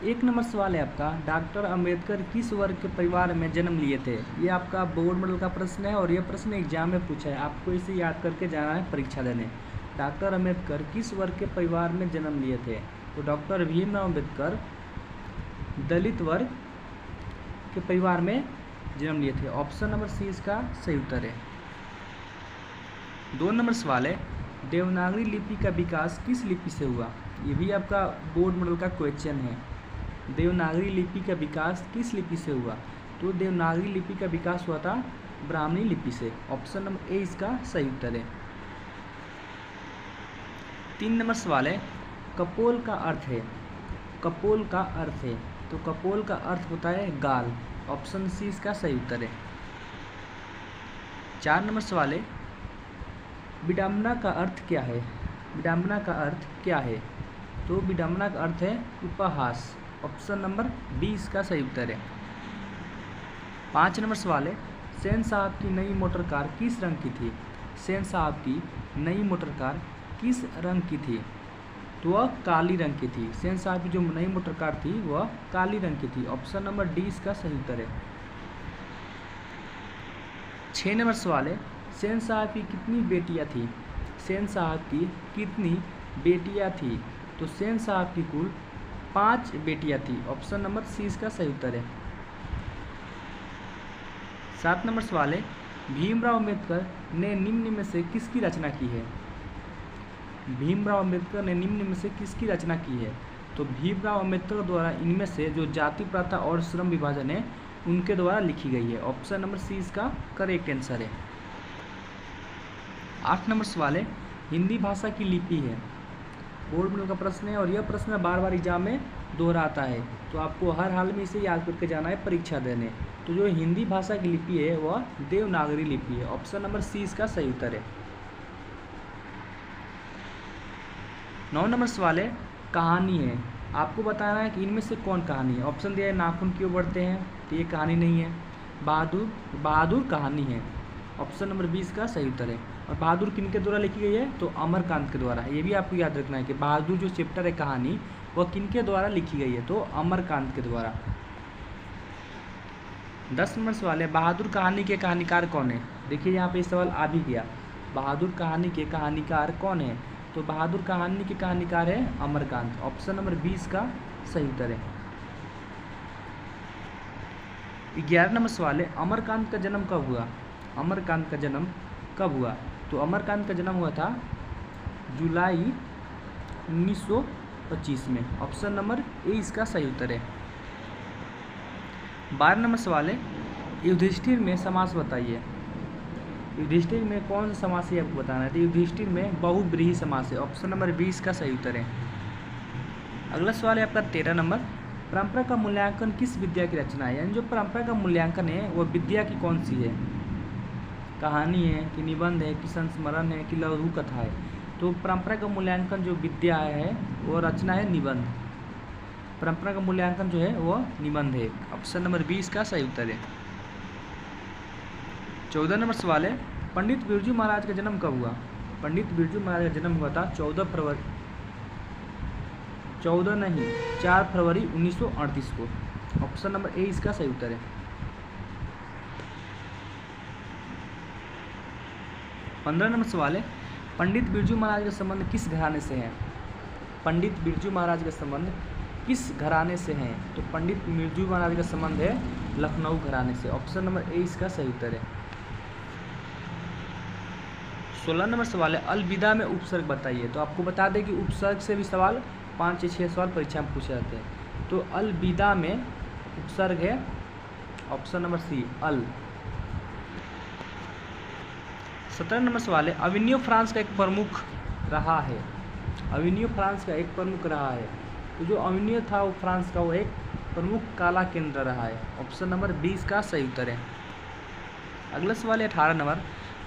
एक नंबर सवाल है आपका, डॉक्टर अंबेडकर किस वर्ग के परिवार में जन्म लिए थे। ये आपका बोर्ड मॉडल का प्रश्न है और यह प्रश्न एग्जाम में पूछा है, आपको इसे याद करके जाना है परीक्षा देने। डॉक्टर अंबेडकर किस वर्ग के परिवार में जन्म लिए थे। तो डॉक्टर भीमराव अंबेडकर दलित वर्ग के परिवार में जन्म लिए थे। ऑप्शन नंबर सी इसका सही उत्तर है। 2 नंबर सवाल है, देवनागरी लिपि का विकास किस लिपि से हुआ। ये भी आपका बोर्ड मॉडल का क्वेश्चन है। देवनागरी लिपि का विकास किस लिपि से हुआ। तो देवनागरी लिपि का विकास हुआ था ब्राह्मणी लिपि से। ऑप्शन नंबर ए इसका सही उत्तर है। 3 नंबर सवाल है, कपोल का अर्थ है। कपोल का अर्थ है, तो कपोल का अर्थ होता है गाल। ऑप्शन सी इसका सही उत्तर है। 4 नंबर सवाल है, विडंबना का अर्थ क्या है। विडंबना का अर्थ क्या है। तो विडंबना का अर्थ है उपहास। ऑप्शन नंबर बी इसका सही उत्तर है। 5 नंबर सवाल है, सेन साहब की नई मोटर कार किस रंग की थी। सेन साहब की नई मोटर कार किस रंग की थी। तो वह काली रंग की थी। सेन साहब की जो नई मोटर कार थी वह काली रंग की थी। ऑप्शन नंबर डी इसका सही उत्तर है। 6 नंबर सवाल है, सेन साहब की कितनी बेटियां थी। सेन साहब की कितनी बेटियां थी। तो सेन साहब की कुल 5 बेटियां थी। ऑप्शन नंबर सी इसका सही उत्तर है। 7 नंबर सवाल है, भीमराव अंबेडकर ने निम्न में से किसकी रचना की है। भीमराव अंबेडकर ने निम्न में से किसकी रचना की है। तो भीमराव अंबेडकर द्वारा इनमें से जो जाति प्रथा और श्रम विभाजन है उनके द्वारा लिखी गई है। ऑप्शन नंबर सी इसका करेक्ट आंसर है। 8 नंबर सवाल है, हिंदी भाषा की लिपि है। बोर्ड मॉडल का प्रश्न है और यह प्रश्न बार बार एग्जाम में दोहराता है, तो आपको हर हाल में इसे याद करके जाना है परीक्षा देने। तो जो हिंदी भाषा की लिपि है वह देवनागरी लिपि है। ऑप्शन नंबर सी इसका सही उत्तर है। 9 नंबर सवाल है, कहानी है। आपको बताना है कि इनमें से कौन कहानी है। ऑप्शन दिया है, नाखून क्यों बढ़ते हैं, तो ये कहानी नहीं है। बहादुर कहानी है। ऑप्शन नंबर 20 का सही उत्तर है। और बहादुर किनके द्वारा लिखी गई है, तो अमरकांत के द्वारा। ये भी आपको याद रखना है कि बहादुर जो चैप्टर है कहानी वह किनके द्वारा लिखी गई है, तो अमरकांत के द्वारा। 10 नंबर सवाल है, बहादुर कहानी के कहानीकार कौन है। देखिए यहाँ पे सवाल आ भी गया, बहादुर कहानी के कहानीकार कौन है। तो बहादुर कहानी के कहानीकार है अमरकांत। ऑप्शन नंबर 20 का सही उत्तर है। 11 नंबर सवाल है, अमरकांत का जन्म कब हुआ। अमरकांत का जन्म कब हुआ। तो अमरकांत का जन्म हुआ था जुलाई 1925 में। ऑप्शन नंबर ए इसका सही उत्तर है। 12 नंबर सवाल है, युधिष्ठिर में समास बताइए। युधिष्ठिर में कौन सा समास है आपको बताना है। तो युधिष्ठिर में बहुब्रीहि समास है। ऑप्शन नंबर 20 का सही उत्तर है। अगला सवाल है आपका 13 नंबर, परंपरा का मूल्यांकन किस विद्या की रचना है। यानी जो परंपरा का मूल्यांकन है वह विद्या की कौन सी है। कहानी है कि निबंध है कि संस्मरण है कि लघु कथा है। तो परंपरा का मूल्यांकन जो विद्या है वो रचना है निबंध। परंपरा का मूल्यांकन जो है वह निबंध है। ऑप्शन नंबर 20 का सही उत्तर है। 14 नंबर सवाल है, पंडित बिरजू महाराज का जन्म कब हुआ। पंडित बिरजू महाराज का जन्म हुआ था 4 फरवरी 1938 को। ऑप्शन नंबर ए इसका सही उत्तर है। 15 नंबर सवाल है, पंडित बिरजू महाराज का संबंध किस घराने से है। पंडित बिरजू महाराज का संबंध किस घराने से है। तो पंडित बिरजू महाराज का संबंध है लखनऊ घराने से। ऑप्शन नंबर ए इसका सही उत्तर है। 16 नंबर सवाल है, अलविदा में उपसर्ग बताइए। तो आपको बता दें कि उपसर्ग से भी सवाल 5 से 6 सवाल परीक्षा में पूछे जाते हैं। तो अलविदा में उपसर्ग है ऑप्शन नंबर सी अल। 17 नंबर सवाल है, अविनियो फ्रांस का एक प्रमुख रहा है। अविनियो फ्रांस का एक प्रमुख रहा है। तो जो अविनियो था वो फ्रांस का वो एक प्रमुख काला केंद्र रहा है। ऑप्शन नंबर 20 का सही उत्तर है। अगला सवाल है 18 नंबर,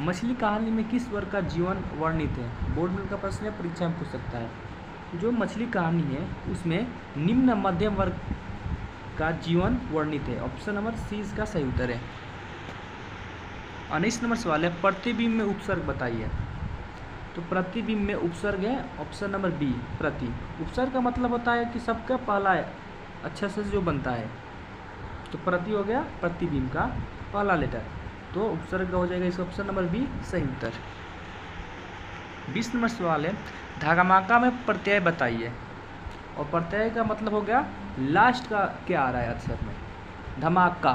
मछली कहानी में किस वर्ग का जीवन वर्णित है। बोर्ड में का प्रश्न है, परीक्षा में पूछ सकता है। जो मछली कहानी है उसमें निम्न मध्यम वर्ग का जीवन वर्णित है। ऑप्शन नंबर सी इसका सही उत्तर है। 19 नंबर सवाल है, प्रतिबिंब में उपसर्ग बताइए। तो प्रतिबिंब में उपसर्ग है ऑप्शन नंबर बी प्रति। उपसर्ग का मतलब होता है कि सबका पहला अक्षर से जो बनता है। तो प्रति हो गया प्रतिबिंब का पहला लेटर, तो उपसर्ग का हो जाएगा इसका ऑप्शन नंबर बी सही उत्तर। 20 नंबर सवाल है, धागामाका में प्रत्यय बताइए। और प्रत्यय का मतलब हो गया लास्ट का क्या आ रहा है अक्षर में, धमाका,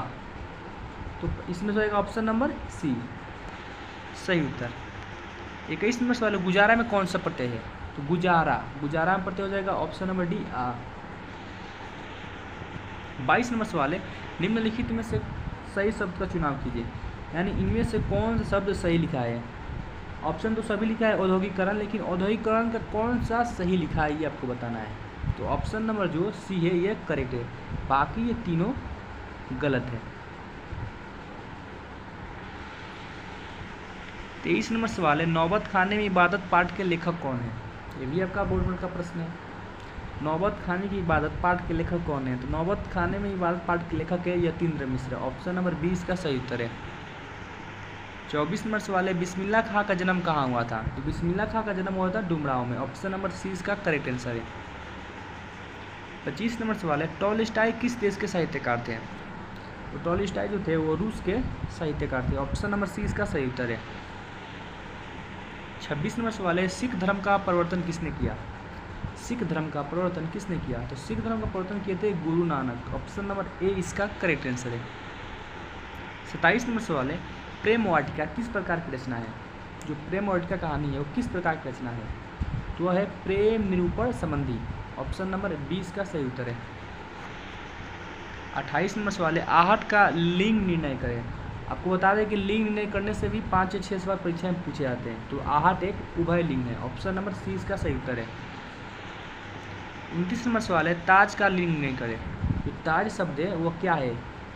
तो इसमें तो आएगा ऑप्शन नंबर सी सही उत्तर। 21 नंबर सवाल है, गुजारा में कौन सा प्रत्यय है, तो गुजारा, गुजारा में प्रत्यय हो जाएगा ऑप्शन नंबर डी आ। 22 नंबर सवाल है, निम्नलिखित में से सही शब्द का चुनाव कीजिए, यानी इनमें से कौन सा शब्द सही लिखा है। ऑप्शन तो सभी लिखा है औद्योगिकरण, लेकिन औद्योगिकरण का कौन सा सही लिखा है ये आपको बताना है। तो ऑप्शन नंबर जो सी है ये करेक्ट है, बाकी ये तीनों गलत है। 23 नंबर सवाल है, नौबत खाने में इबादत पाठ के लेखक कौन है। ये भी आपका बोर्ड का प्रश्न है। नौबत खाने की इबादत पाठ के लेखक कौन है, तो नौबत खाने में इबादत पाठ के लेखक है यतीन्द्र मिश्र, ऑप्शन नंबर 20 का सही उत्तर है। 24 नंबर सवाल है, बिस्मिल्लाह खां का जन्म कहाँ हुआ था, तो बिस्मिल्लाह खां का जन्म हुआ था डुमरांव में, ऑप्शन नंबर सी इसका करेक्ट आंसर है। 25 नंबर सवाल है, टॉलस्टॉय किस देश के साहित्यकार थे, तो टॉलस्टॉय जो थे वो रूस के साहित्यकार थे, ऑप्शन नंबर सी इसका सही उत्तर है। 26 नंबर सवाल है, सिख धर्म का प्रवर्तन किसने किया, सिख धर्म का प्रवर्तन किसने किया, तो सिख धर्म का प्रवर्तन किए थे Guru Nanak, option number A इसका करेक्ट आंसर है। 27 नंबर सवाल है, प्रेम वाटिका किस प्रकार की रचना है, जो प्रेम वाटिका कहानी है वो किस प्रकार की रचना है, तो वह है प्रेम निरूपण संबंधी, ऑप्शन नंबर 20 का सही उत्तर है। 28 नंबर सवाल है, आहट का लिंग निर्णय करें। आपको बता दें कि लिंग निर्णय करने से भी 5 या 6 सवाल परीक्षा में पूछे जाते हैं, तो आहट एक उभय लिंग है, ऑप्शन नंबर सी इसका सही उत्तर है। 29 नंबर सवाल है, ताज का लिंग निर्णय करें। जो ताज शब्द है वो क्या है,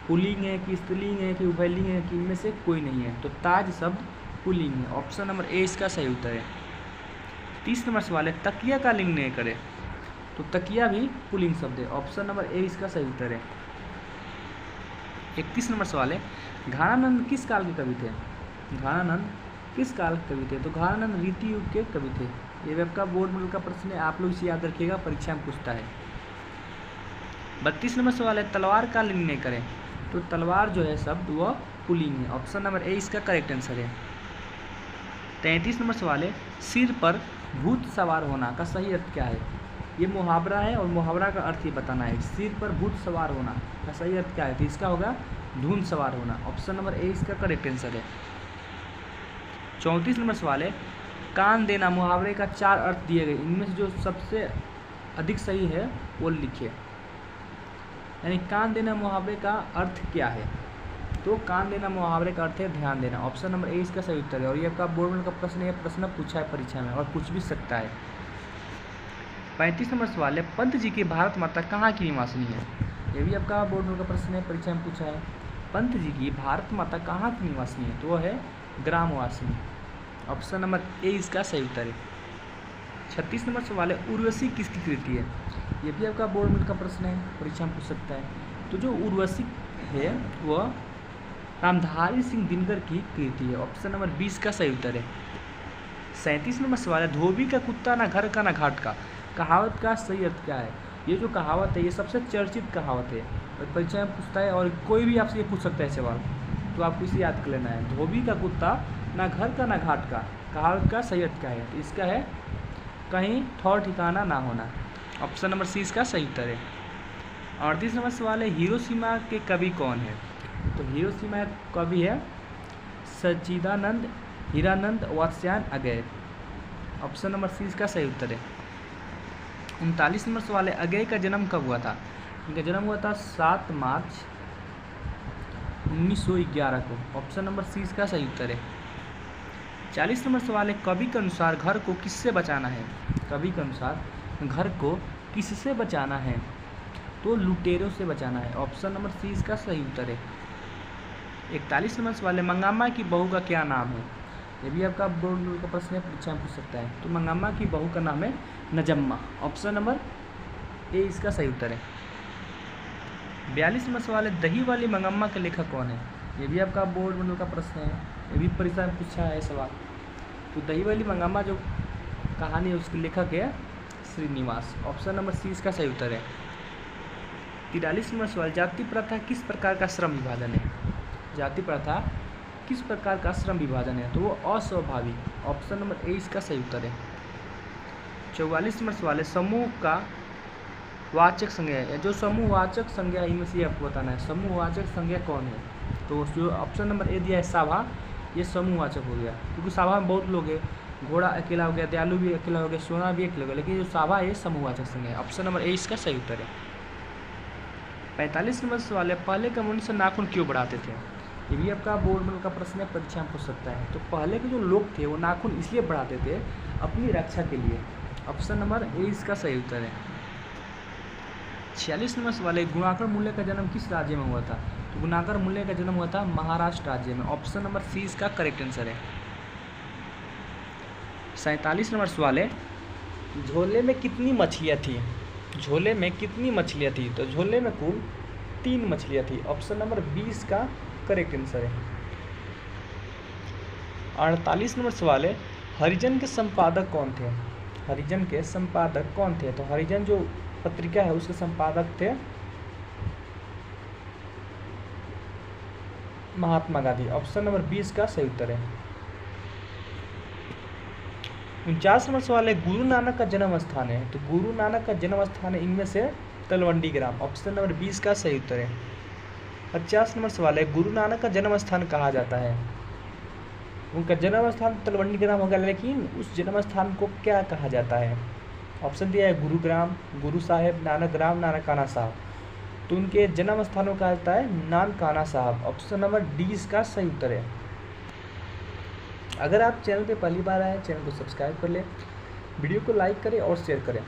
पुल्लिंग है कि स्त्रीलिंग है कि उभयलिंग है कि इनमें से कोई नहीं है, तो ताज शब्द पुल्लिंग है, ऑप्शन नंबर ए इसका सही उत्तर है। 30 नंबर सवाल है, तकिया का लिंग निर्णय करें, तो तकिया भी पुल्लिंग शब्द है, ऑप्शन नंबर ए इसका सही उत्तर है। 31 नंबर सवाल है, घानानंद किस काल के कवि थे, घानानंद किस काल के कवि थे, तो घानानंद रीति युग के कवि थे। ये वेब का बोर्ड मॉडल का प्रश्न है, आप लोग इसे याद रखिएगा, परीक्षा में पूछता है। 32 नंबर सवाल है, तलवार का लिंग निर्णय करें, तो तलवार जो है शब्द वह पुल्लिंग है, ऑप्शन नंबर ए इसका करेक्ट आंसर है। 33 नंबर सवाल है, सिर पर भूत सवार होना का सही अर्थ क्या है, ये मुहावरा है और मुहावरा का अर्थ ये बताना है, सिर पर भूत सवार होना का सही अर्थ क्या है, तो इसका होगा धुंध सवार होना, ऑप्शन नंबर ए इसका करेक्ट आंसर है। 34 नंबर सवाल है, कान देना मुहावरे का 4 अर्थ दिए गए, इनमें से जो सबसे अधिक सही है वो लिखिए, यानी कान देना मुहावरे का अर्थ क्या है, तो कान देना मुहावरे का अर्थ है ध्यान देना, ऑप्शन नंबर ए इसका सही उत्तर है। और ये आपका बोर्ड का प्रश्न है, प्रश्न पूछा है परीक्षा में और पूछ भी सकता है। 35 नंबर सवाल है, पंत जी की भारत माता कहाँ की निवासिनी है, ये भी आपका बोर्ड का प्रश्न है, परीक्षा में पूछा है। पंत जी की भारत माता कहाँ की निवासिनी है, तो वह है ग्रामवासिनी, ऑप्शन नंबर ए इसका सही उत्तर है। 36 नंबर सवाल है, उर्वशी किसकी कृति है, ये भी आपका बोर्ड का प्रश्न है, परीक्षा में पूछ सकता है। तो जो उर्वशी है वह रामधारी सिंह दिनकर की कृति है, ऑप्शन नंबर 20 का सही उत्तर है। 37 नंबर सवाल है, धोबी का कुत्ता ना घर का ना घाट का, कहावत का सही अर्थ क्या है। ये जो कहावत है ये सबसे चर्चित कहावत है और परीक्षा में पूछता है, और कोई भी आपसे ये पूछ सकता है सवाल, तो आपको इसे याद कर लेना है। धोबी का कुत्ता ना घर का ना घाट का, कहावत का सही अर्थ क्या है, तो इसका है कहीं ठौर ठिकाना ना होना, ऑप्शन नंबर सी इसका सही उत्तर है। 38 नंबर सवाल है, हिरोशिमा के कवि कौन है, तो हिरोशिमा कवि है Sachchidanand Hiranand Vatsyayan Agyeya, option number C इसका सही उत्तर है। 39 नंबर सवाल है, अगय का जन्म कब हुआ था, इनका जन्म हुआ था 7 मार्च 1911 को, ऑप्शन नंबर सी इसका सही उत्तर है। 40 नंबर सवाल है, कवि के अनुसार घर को किससे बचाना है, कवि के अनुसार घर को किससे बचाना है, तो लुटेरों से बचाना है, ऑप्शन नंबर सी इसका सही उत्तर है। 41 नंबर सवाल है, मंगामा की बहू का क्या नाम है, ये भी आपका बोर्ड का प्रश्न है, परीक्षा में पूछ सकता है। तो मंगामा की बहू का नाम है नजम्मा, ऑप्शन नंबर ए इसका सही उत्तर है। 42 नंबर सवाल है, दही वाली मंगम्मा के लेखक कौन है, ये भी आपका बोर्ड मंडल का प्रश्न है, ये भी परीक्षा में पूछा है सवाल। तो दही वाली मंगम्मा जो कहानी है उसके लेखक है श्रीनिवास, ऑप्शन नंबर सी इसका सही उत्तर है। 43 नंबर सवाल, जाति प्रथा किस प्रकार का श्रम विभाजन है? जाति प्रथा किस प्रकार का श्रम विभाजन है? तो वो अस्वाभाविक। ऑप्शन नंबर ए इसका सही उत्तर है। 44 नंबर सवाल है, समूह का वाचक संज्ञा है, जो समूहवाचक संज्ञा है इनमें से आपको बताना है समूहवाचक संज्ञा कौन है। तो जो ऑप्शन नंबर ए दिया है साभा, ये समूहवाचक हो गया, क्योंकि साभा में बहुत लोग हैं। घोड़ा अकेला हो गया, दयालु भी अकेला हो गया, सोना भी अकेला हो गया, लेकिन जो साभा है समूहवाचक संज्ञा है। ऑप्शन नंबर ए इसका सही उत्तर है। 45 नंबर सवाल है, पहले के मनुष्य नाखून क्यों बढ़ाते थे? ये भी आपका बोर्ड में का प्रश्न है, परीक्षा में पूछ सकता है। तो पहले के जो लोग थे वो नाखून इसलिए बढ़ाते थे अपनी रक्षा के लिए। ऑप्शन नंबर ए इसका सही उत्तर है। 46 नंबर सवाल है, गुणाकर मूल्य का जन्म किस राज्य में हुआ था? तो गुणाकर मूल्य का जन्म हुआ था महाराष्ट्र राज्य में। ऑप्शन नंबर सी इसका करेक्ट आंसर है। 47 नंबर सवाल है, झोले में कितनी मछलियाँ थी? झोले में कितनी मछलियाँ थी? तो झोले में कुल 3 मछलियाँ थी। ऑप्शन नंबर 20 का करेक्ट आंसर है। 48 नंबर सवाल है, हरिजन के संपादक कौन थे? हरिजन के संपादक कौन थे? तो हरिजन जो पत्रिका है उसके संपादक थे महात्मा गांधी। ऑप्शन नंबर 20 का सही उत्तर है। 49 नंबर सवाल है, गुरु नानक का जन्म स्थान है? तो गुरु नानक का जन्म स्थान है इनमें से तलवंडी ग्राम। ऑप्शन नंबर 20 का सही उत्तर है। 50 नंबर सवाल है, गुरु नानक का जन्म स्थान कहा जाता है? उनका जन्म स्थान तलवंडी ग्राम होगा, लेकिन उस जन्म स्थान को क्या कहा जाता है? ऑप्शन दिया है गुरुग्राम, गुरु साहेब, नानक ग्राम, नानकाना साहब। तो उनके जन्म स्थान को कहा जाता है नानकाना साहब। ऑप्शन नंबर डी इसका सही उत्तर है। अगर आप चैनल पे पहली बार आए, चैनल को सब्सक्राइब कर लें, वीडियो को लाइक करें और शेयर करें।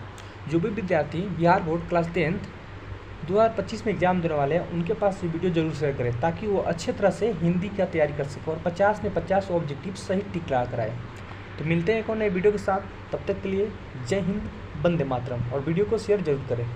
जो भी विद्यार्थी बिहार बोर्ड क्लास 10th 2025 में एग्जाम देने वाले हैं उनके पास ये वीडियो जरूर शेयर करें, ताकि वो अच्छे तरह से हिंदी का तैयारी कर सकें और 50 में 50 ऑब्जेक्टिव सही टिक लगा कर आए। तो मिलते हैं एक और नए वीडियो के साथ, तब तक के लिए जय हिंद, वंदे मातरम, और वीडियो को शेयर जरूर करें।